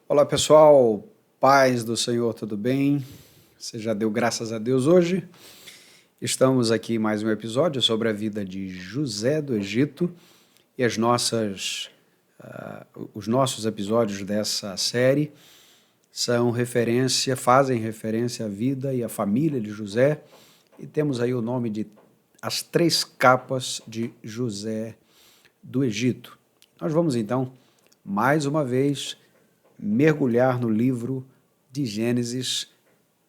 Olá pessoal, paz do Senhor, tudo bem? Você já deu graças a Deus hoje? Estamos aqui em mais um episódio sobre a vida de José do Egito e os nossos episódios dessa série fazem referência à vida e à família de José e temos aí o nome de As Três Capas de José do Egito. Nós vamos então, mais uma vez, mergulhar no livro de Gênesis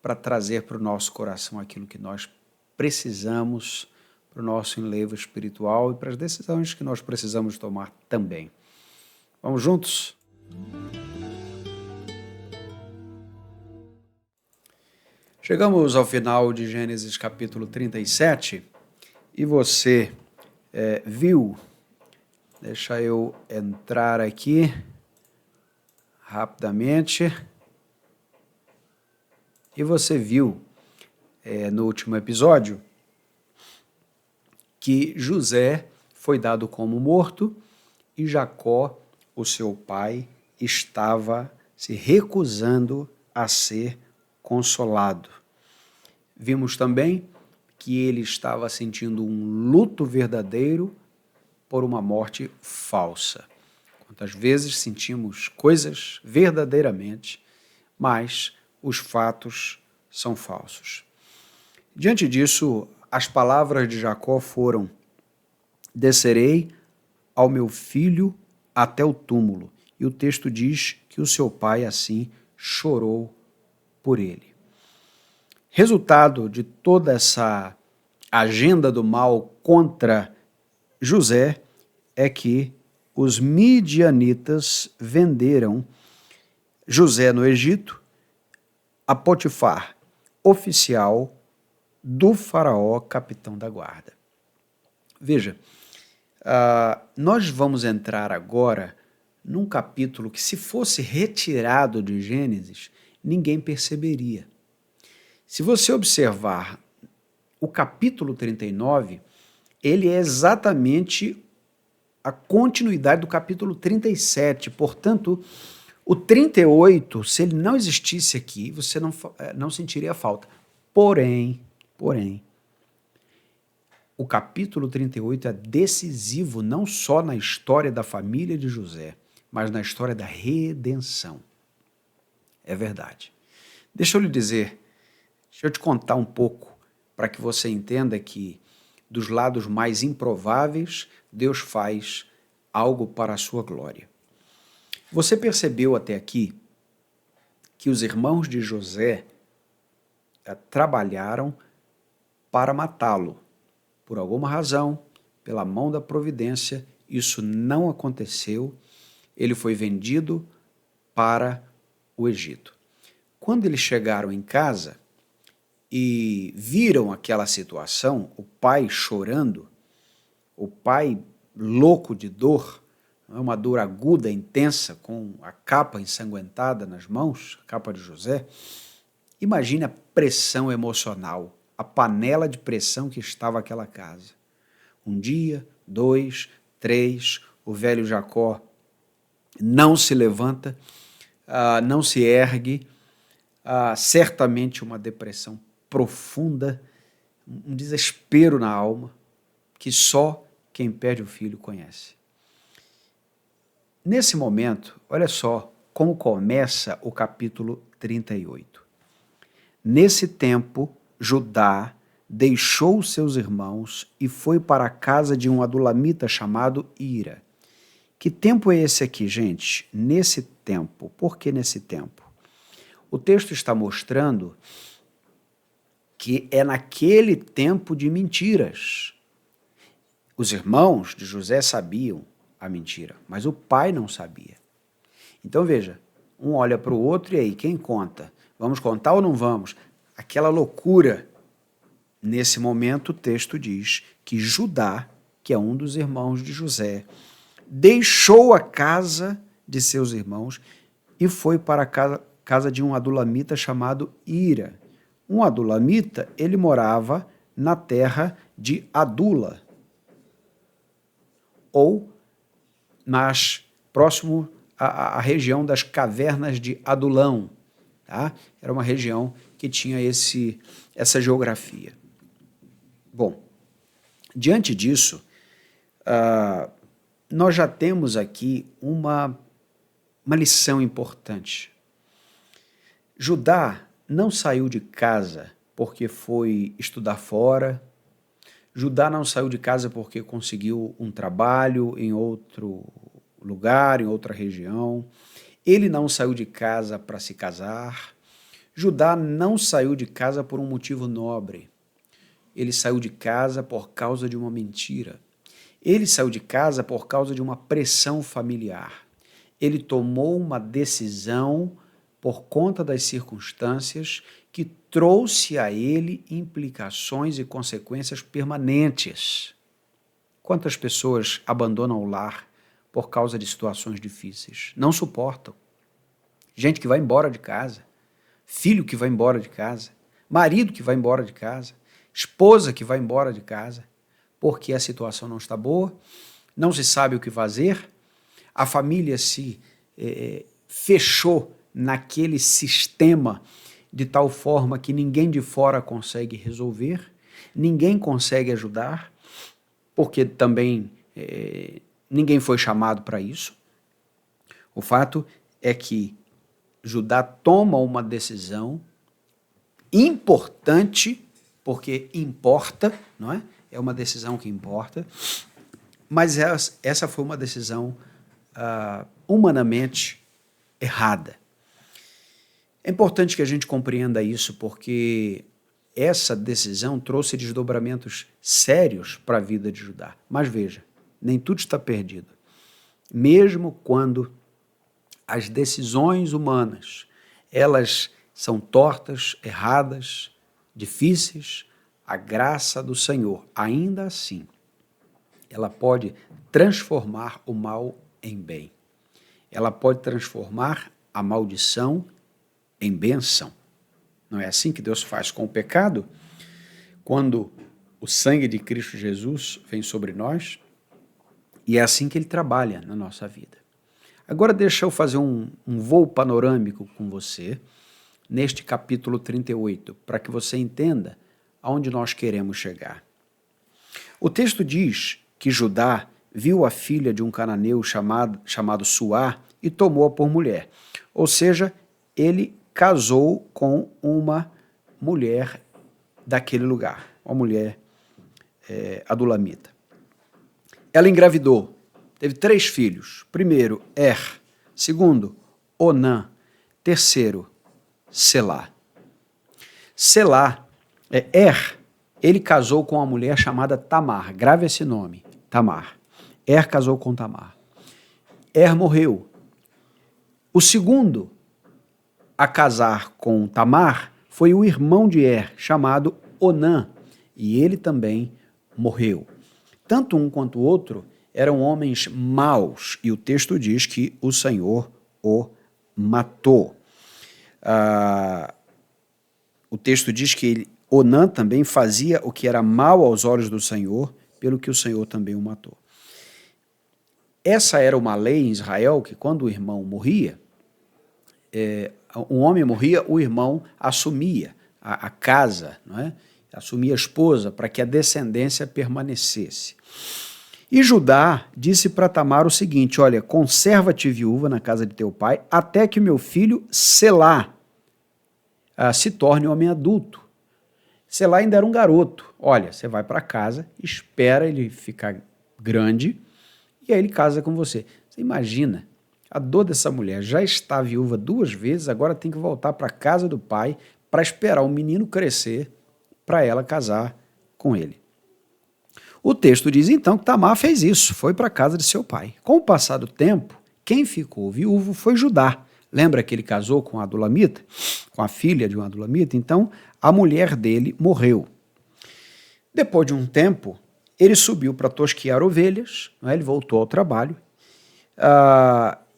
para trazer para o nosso coração aquilo que nós precisamos para o nosso enlevo espiritual e para as decisões que nós precisamos tomar também. Vamos juntos? Chegamos ao final de Gênesis capítulo 37 e você viu, deixa eu entrar aqui rapidamente, e você viu no último episódio que José foi dado como morto e Jacó, o seu pai, estava se recusando a ser consolado. Vimos também que ele estava sentindo um luto verdadeiro por uma morte falsa. Quantas vezes sentimos coisas verdadeiramente, mas os fatos são falsos. Diante disso, as palavras de Jacó foram: descerei ao meu filho até o túmulo. E o texto diz que o seu pai assim chorou por ele. Resultado de toda essa agenda do mal contra José é que os midianitas venderam José no Egito a Potifar, oficial do faraó, capitão da guarda. Veja, nós vamos entrar agora num capítulo que, se fosse retirado de Gênesis, ninguém perceberia. Se você observar o capítulo 39, ele é exatamente a continuidade do capítulo 37, portanto, o 38, se ele não existisse aqui, você não sentiria falta. Porém, o capítulo 38 é decisivo não só na história da família de José, mas na história da redenção. É verdade. Deixa eu te contar um pouco para que você entenda que dos lados mais improváveis, Deus faz algo para a sua glória. Você percebeu até aqui que os irmãos de José trabalharam para matá-lo. Por alguma razão, pela mão da providência, isso não aconteceu. Ele foi vendido para o Egito. Quando eles chegaram em casa e viram aquela situação, o pai chorando, o pai louco de dor, uma dor aguda, intensa, com a capa ensanguentada nas mãos, a capa de José, imagine a pressão emocional, a panela de pressão que estava aquela casa. Um dia, 2, 3, o velho Jacó não se levanta, não se ergue, certamente uma depressão profunda, um desespero na alma, que só quem perde o filho conhece. Nesse momento, olha só como começa o capítulo 38. Nesse tempo, Judá deixou seus irmãos e foi para a casa de um adulamita chamado Ira. Que tempo é esse aqui, gente? Nesse tempo. Por que nesse tempo? O texto está mostrando que é naquele tempo de mentiras. Os irmãos de José sabiam a mentira, mas o pai não sabia. Então veja, um olha para o outro e aí, quem conta? Vamos contar ou não vamos? Aquela loucura. Nesse momento o texto diz que Judá, que é um dos irmãos de José, deixou a casa de seus irmãos e foi para a casa de um adulamita chamado Ira. Um adulamita, ele morava na terra de Adula, ou próximo a região das cavernas de Adulão. Tá? Era uma região que tinha essa geografia. Bom, diante disso, nós já temos aqui uma lição importante. Judá não saiu de casa porque foi estudar fora. Judá não saiu de casa porque conseguiu um trabalho em outro lugar, em outra região. Ele não saiu de casa para se casar. Judá não saiu de casa por um motivo nobre. Ele saiu de casa por causa de uma mentira. Ele saiu de casa por causa de uma pressão familiar. Ele tomou uma decisão por conta das circunstâncias que trouxe a ele implicações e consequências permanentes. Quantas pessoas abandonam o lar por causa de situações difíceis? Não suportam. Gente que vai embora de casa, filho que vai embora de casa, marido que vai embora de casa, esposa que vai embora de casa, porque a situação não está boa, não se sabe o que fazer, a família se fechou naquele sistema de tal forma que ninguém de fora consegue resolver, ninguém consegue ajudar, porque também ninguém foi chamado para isso. O fato é que Judá toma uma decisão importante, porque importa, não é? É uma decisão que importa, mas essa foi uma decisão humanamente errada. É importante que a gente compreenda isso, porque essa decisão trouxe desdobramentos sérios para a vida de Judá. Mas veja, nem tudo está perdido. Mesmo quando as decisões humanas, elas são tortas, erradas, difíceis, a graça do Senhor, ainda assim, ela pode transformar o mal em bem. Ela pode transformar a maldição em bênção. Não é assim que Deus faz com o pecado? Quando o sangue de Cristo Jesus vem sobre nós, e é assim que ele trabalha na nossa vida. Agora deixa eu fazer um voo panorâmico com você neste capítulo 38, para que você entenda aonde nós queremos chegar. O texto diz que Judá viu a filha de um cananeu chamado Suá e tomou-a por mulher. Ou seja, ele casou com uma mulher daquele lugar, uma mulher adulamita. Ela engravidou, teve 3 filhos. Primeiro, segundo, Onã. Terceiro, Selá. Ele casou com uma mulher chamada Tamar. Grave esse nome, Tamar. Casou com Tamar. Morreu. O segundo a casar com Tamar foi o irmão de chamado Onã, e ele também morreu. Tanto um quanto o outro eram homens maus, e o texto diz que o Senhor o matou. O texto diz que Onã também fazia o que era mal aos olhos do Senhor, pelo que o Senhor também o matou. Essa era uma lei em Israel, que quando o irmão morria, um homem morria, o irmão assumia a casa, não é? Assumia a esposa para que a descendência permanecesse. E Judá disse para Tamar o seguinte: olha, conserva-te viúva na casa de teu pai, até que o meu filho Selá se torne homem adulto. Selá ainda era um garoto. Olha, você vai para casa, espera ele ficar grande, e aí ele casa com você. Você imagina a dor dessa mulher, já está viúva 2 vezes, agora tem que voltar para a casa do pai para esperar o menino crescer para ela casar com ele. O texto diz então que Tamar fez isso, foi para a casa de seu pai. Com o passar do tempo, quem ficou viúvo foi Judá. Lembra que ele casou com a adulamita? Com a filha de um adulamita? Então, a mulher dele morreu. Depois de um tempo, ele subiu para tosquiar ovelhas, né? Ele voltou ao trabalho,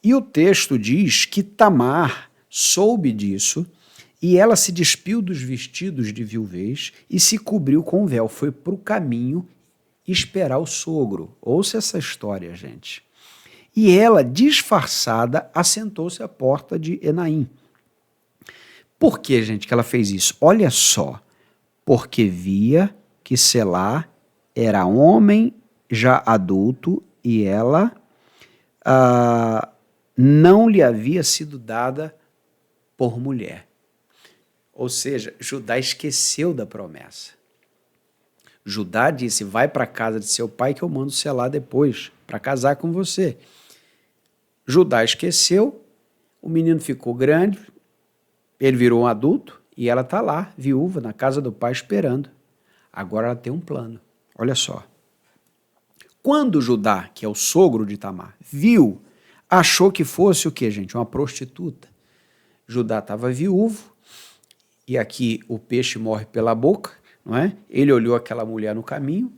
e o texto diz que Tamar soube disso e ela se despiu dos vestidos de viuvez e se cobriu com o véu. Foi para o caminho esperar o sogro. Ouça essa história, gente. e ela, disfarçada, assentou-se à porta de Enaim. Por que, gente, que ela fez isso? Olha só, porque via que Selá era homem já adulto e ela não lhe havia sido dada por mulher. Ou seja, Judá esqueceu da promessa. Judá disse, vai para a casa de seu pai que eu mando Selá depois para casar com você. Judá esqueceu, o menino ficou grande, ele virou um adulto e ela está lá, viúva, na casa do pai esperando. Agora ela tem um plano, olha só. Quando Judá, que é o sogro de Tamar, viu, achou que fosse o quê, gente? Uma prostituta. Judá estava viúvo, e aqui o peixe morre pela boca, não é? Ele olhou aquela mulher no caminho,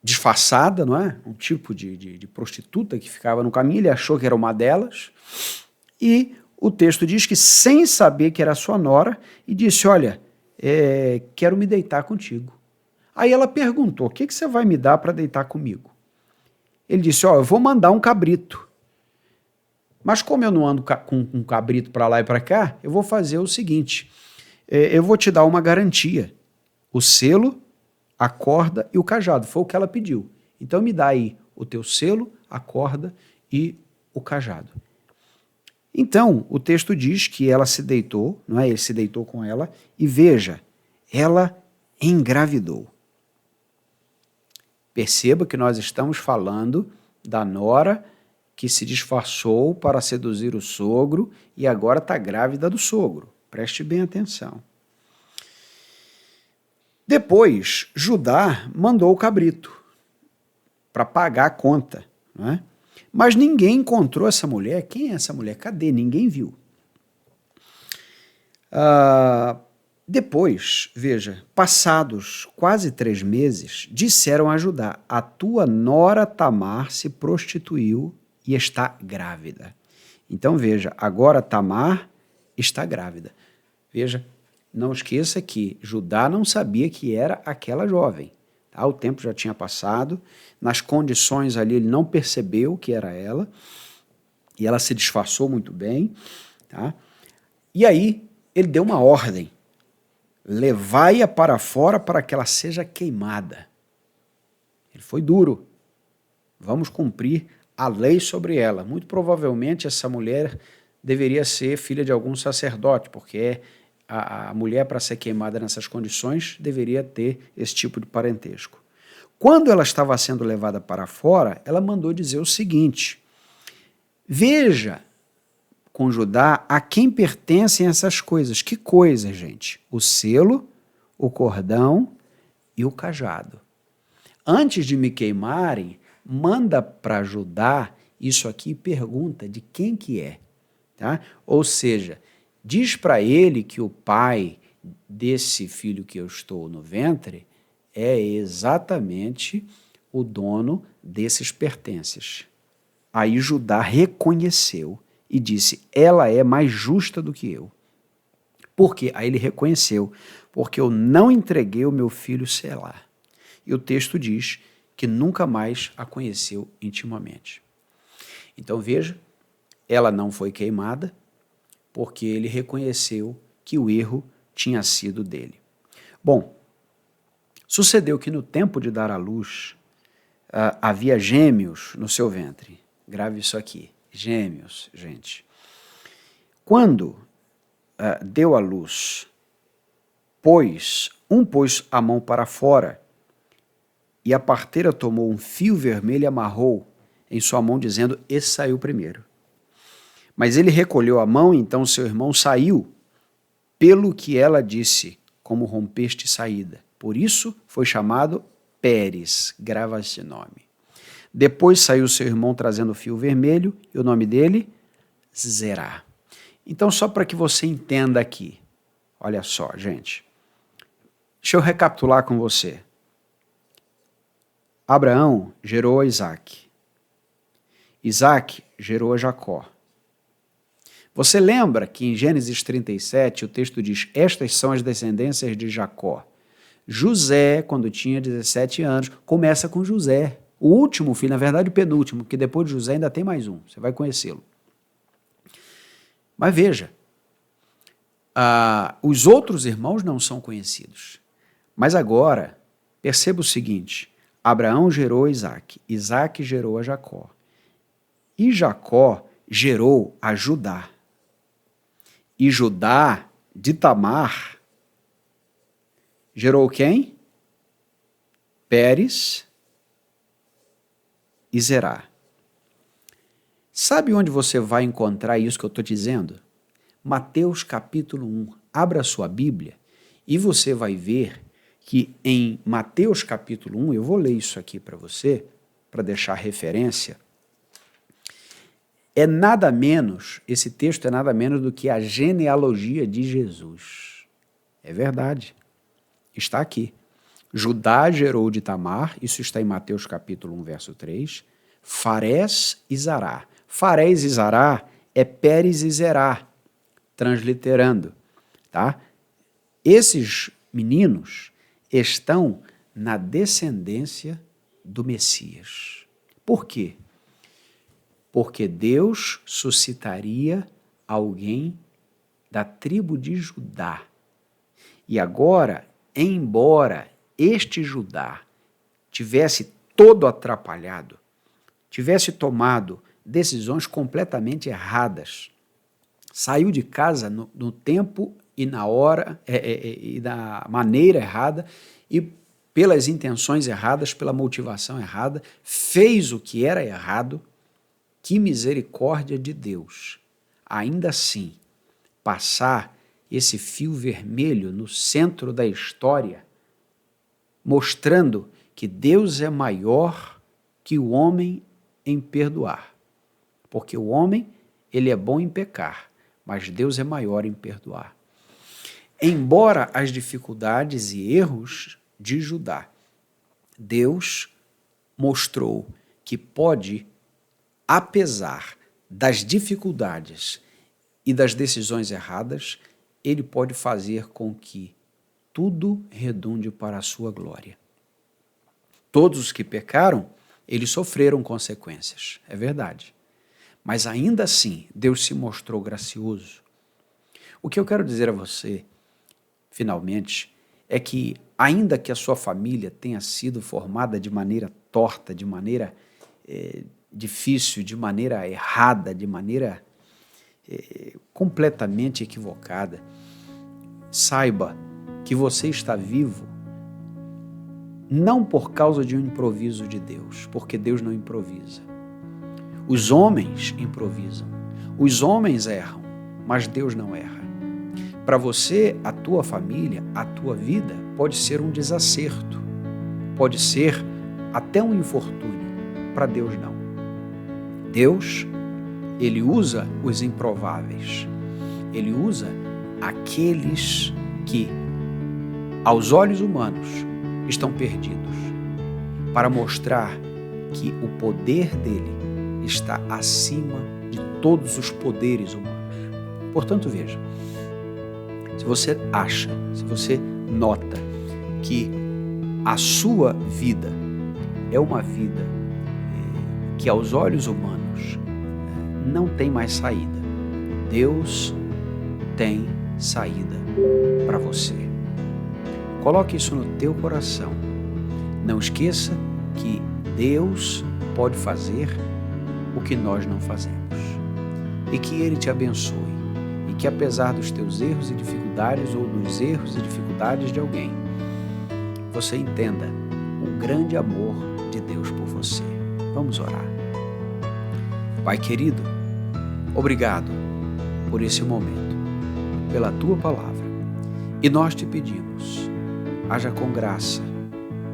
disfarçada, não é? Um tipo de prostituta que ficava no caminho, ele achou que era uma delas, e o texto diz que, sem saber que era sua nora, e disse, olha, quero me deitar contigo. Aí ela perguntou, o que você vai me dar para deitar comigo? Ele disse, eu vou mandar um cabrito. Mas como eu não ando com um cabrito para lá e para cá, eu vou fazer o seguinte, eu vou te dar uma garantia, o selo, a corda e o cajado, foi o que ela pediu. Então me dá aí o teu selo, a corda e o cajado. Então, o texto diz que ela se deitou, não é? Ele se deitou com ela, e veja, ela engravidou. Perceba que nós estamos falando da nora que se disfarçou para seduzir o sogro e agora está grávida do sogro. Preste bem atenção. Depois, Judá mandou o cabrito para pagar a conta, não é? Mas ninguém encontrou essa mulher. Quem é essa mulher? Cadê? Ninguém viu. Depois, veja, passados quase 3 meses, disseram a Judá, a tua nora Tamar se prostituiu e está grávida. Então, veja, agora Tamar está grávida. Veja, não esqueça que Judá não sabia que era aquela jovem. Tá? O tempo já tinha passado, nas condições ali ele não percebeu que era ela, e ela se disfarçou muito bem. Tá? E aí ele deu uma ordem, levai-a para fora para que ela seja queimada. Ele foi duro. Vamos cumprir a lei sobre ela. Muito provavelmente essa mulher deveria ser filha de algum sacerdote, porque a mulher, para ser queimada nessas condições, deveria ter esse tipo de parentesco. Quando ela estava sendo levada para fora, ela mandou dizer o seguinte, veja com Judá a quem pertencem essas coisas. Que coisas, gente? O selo, o cordão e o cajado. Antes de me queimarem, manda para Judá isso aqui e pergunta de quem que é. Tá? Ou seja, diz para ele que o pai desse filho que eu estou no ventre é exatamente o dono desses pertences. Aí Judá reconheceu e disse, ela é mais justa do que eu. Por quê? Aí ele reconheceu, porque eu não entreguei o meu filho Selá. E o texto diz que nunca mais a conheceu intimamente. Então veja, ela não foi queimada, porque ele reconheceu que o erro tinha sido dele. Bom, sucedeu que no tempo de dar à luz, havia gêmeos no seu ventre. Grave isso aqui. Gêmeos, gente. Quando deu à luz, pôs a mão para fora e a parteira tomou um fio vermelho e amarrou em sua mão, dizendo, esse saiu primeiro. Mas ele recolheu a mão, então seu irmão saiu, pelo que ela disse, como rompeste saída. Por isso foi chamado Pérez, grava esse nome. Depois saiu seu irmão trazendo o fio vermelho, e o nome dele, Zerá. Então, só para que você entenda aqui, olha só, gente. Deixa eu recapitular com você. Abraão gerou a Isaac. Isaac gerou a Jacó. Você lembra que em Gênesis 37 o texto diz, estas são as descendências de Jacó. José, quando tinha 17 anos, começa com José. O último filho, na verdade o penúltimo, porque depois de José ainda tem mais um, você vai conhecê-lo. Mas veja, os outros irmãos não são conhecidos. Mas agora, perceba o seguinte, Abraão gerou a Isaque, Isaque gerou a Jacó, e Jacó gerou a Judá. E Judá, de Tamar, gerou quem? Pérez e Zerá. Sabe onde você vai encontrar isso que eu estou dizendo? Mateus capítulo 1. Abra a sua Bíblia e você vai ver que em Mateus capítulo 1, eu vou ler isso aqui para você, para deixar referência, é nada menos, esse texto é nada menos do que a genealogia de Jesus. É verdade. Está aqui. Judá gerou de Tamar, isso está em Mateus capítulo 1, verso 3, Farés e Zará. Farés e Zará é Pérez e Zerá, transliterando, tá? Esses meninos estão na descendência do Messias. Por quê? Porque Deus suscitaria alguém da tribo de Judá. E agora, embora este Judá tivesse todo atrapalhado, tivesse tomado decisões completamente erradas, saiu de casa no tempo e na hora e da maneira errada e pelas intenções erradas, pela motivação errada, fez o que era errado. Que misericórdia de Deus! Ainda assim, passar esse fio vermelho no centro da história, mostrando que Deus é maior que o homem em perdoar. Porque o homem, ele é bom em pecar, mas Deus é maior em perdoar. Embora as dificuldades e erros de Judá, Deus mostrou que pode, apesar das dificuldades e das decisões erradas, ele pode fazer com que tudo redunde para a sua glória. Todos os que pecaram, eles sofreram consequências, é verdade. Mas ainda assim, Deus se mostrou gracioso. O que eu quero dizer a você, finalmente, é que ainda que a sua família tenha sido formada de maneira torta, de maneira difícil, de maneira errada, de maneira completamente equivocada, saiba que você está vivo não por causa de um improviso de Deus, porque Deus não improvisa. Os homens improvisam, os homens erram, mas Deus não erra. Para você, a tua família, a tua vida pode ser um desacerto, pode ser até um infortúnio, para Deus não. Deus, ele usa os improváveis, ele usa aqueles que, aos olhos humanos, estão perdidos, para mostrar que o poder dele está acima de todos os poderes humanos. Portanto, veja, se você acha, se você nota que a sua vida é uma vida que aos olhos humanos não tem mais saída, Deus tem saída para você. Coloque isso no teu coração. Não esqueça que Deus pode fazer o que nós não fazemos. E que Ele te abençoe. E que apesar dos teus erros e dificuldades ou dos erros e dificuldades de alguém, você entenda o grande amor de Deus por você. Vamos orar. Pai querido, obrigado por esse momento, pela Tua palavra. E nós te pedimos, haja com graça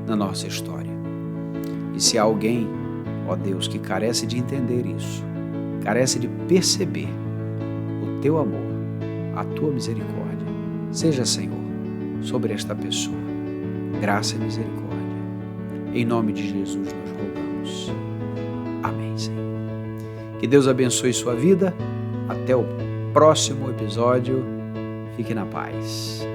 na nossa história. E se há alguém, ó Deus, que carece de entender isso, carece de perceber o Teu amor, a Tua misericórdia, seja, Senhor, sobre esta pessoa. Graça e misericórdia. Em nome de Jesus nós rogamos. Amém, Senhor. Que Deus abençoe sua vida. Até o próximo episódio. Fique na paz.